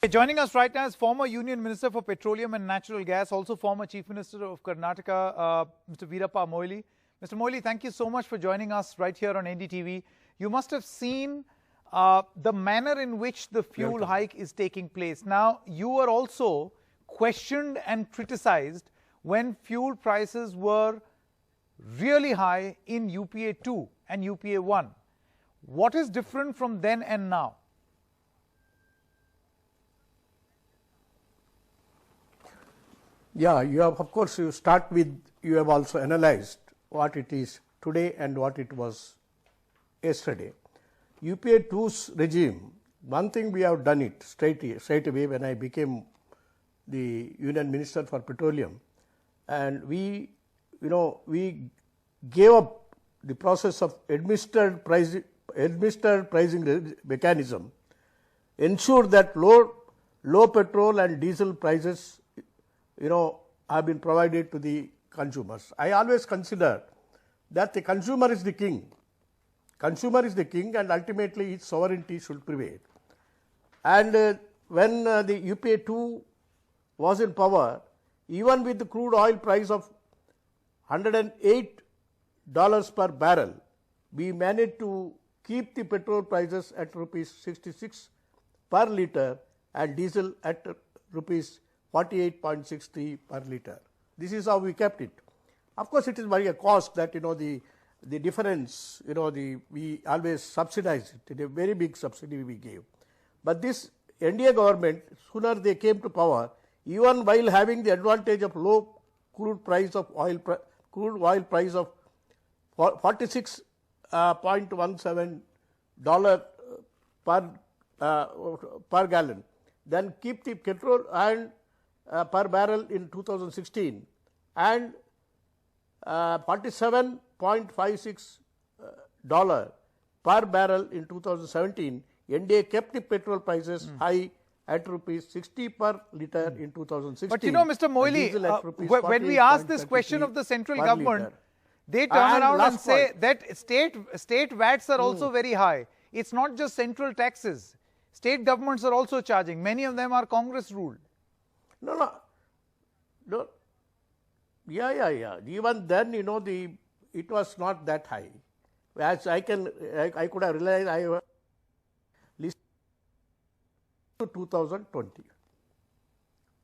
Joining us right now is former Union Minister for Petroleum and Natural Gas, also former Chief Minister of Karnataka, Mr. Veerappa Moily. Mr. Moily, thank you so much for joining us right here on NDTV. You must have seen the manner in which the fuel hike is taking place. Now, you were also questioned and criticized when fuel prices were really high in UPA 2 and UPA 1. What is different from then and now? Yeah, you have, of course, you start with, you have also analyzed what it is today and what it was yesterday. UPA 2's regime, one thing we have done it straight away when I became the Union Minister for Petroleum, and we gave up the process of administered pricing mechanism, ensure that low petrol and diesel prices have been provided to the consumers. I always consider that the consumer is the king. Consumer is the king, and ultimately its sovereignty should prevail. And when the UPA 2 was in power, even with the crude oil price of $108 per barrel, we managed to keep the petrol prices at rupees 66 per litre and diesel at rupees 48.63 per litre. This is how we kept it. Of course, it is very a cost that the difference, we always subsidize it. It is a very big subsidy we gave. But this NDA government, sooner they came to power, even while having the advantage of low crude oil price of $46.17 per gallon, then keep the petrol and per barrel in 2016 and $47.56 per barrel in 2017. NDA kept the petrol prices high at rupees 60 per litre in 2016. But Mr. Moily, when we ask this question of the central government, they turn around and say that state VATs are also very high. It's not just central taxes. State governments are also charging. Many of them are Congress ruled. No. Yeah. Even then, it was not that high. As I could have realized, I listened to 2020.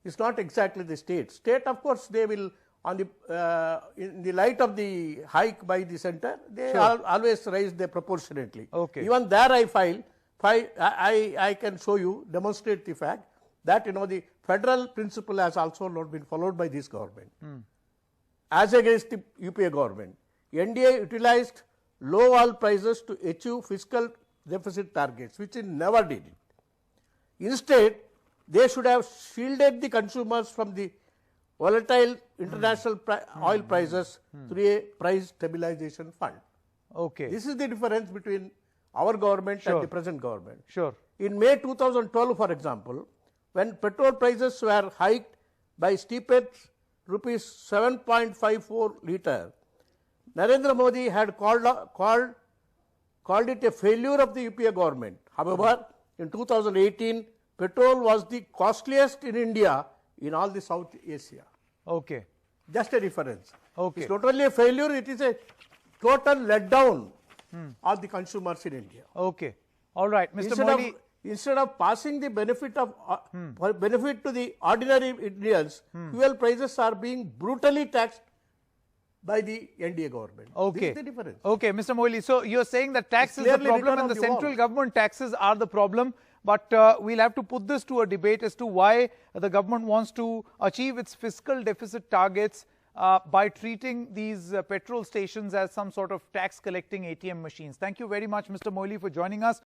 It's not exactly the state. State, of course, they will, on the in the light of the hike by the center, they always raise them proportionately. Okay. Even there, I can show you, demonstrate the fact that the federal principle has also not been followed by this government. As against the UPA government, NDA utilized low oil prices to achieve fiscal deficit targets, which it never did it. Instead, they should have shielded the consumers from the volatile international oil prices through a price stabilization fund. Okay. This is the difference between our government and the present government. Sure. In May 2012, for example, when petrol prices were hiked by steepest rupees 7.54 litre, Narendra Modi had called it a failure of the UPA government. However, in 2018, petrol was the costliest in India in all the South Asia. Okay. Just a difference. Okay. It's not only a failure, it is a total letdown of the consumers in India. Okay. All right. Mr. Moily, instead of passing the benefit to the ordinary Indians, fuel prices are being brutally taxed by the NDA government. Okay. This is the difference. Okay, Mr. Moily. So you're saying that tax is the problem and the central government taxes are the problem. But we'll have to put this to a debate as to why the government wants to achieve its fiscal deficit targets by treating these petrol stations as some sort of tax collecting ATM machines. Thank you very much, Mr. Moily, for joining us.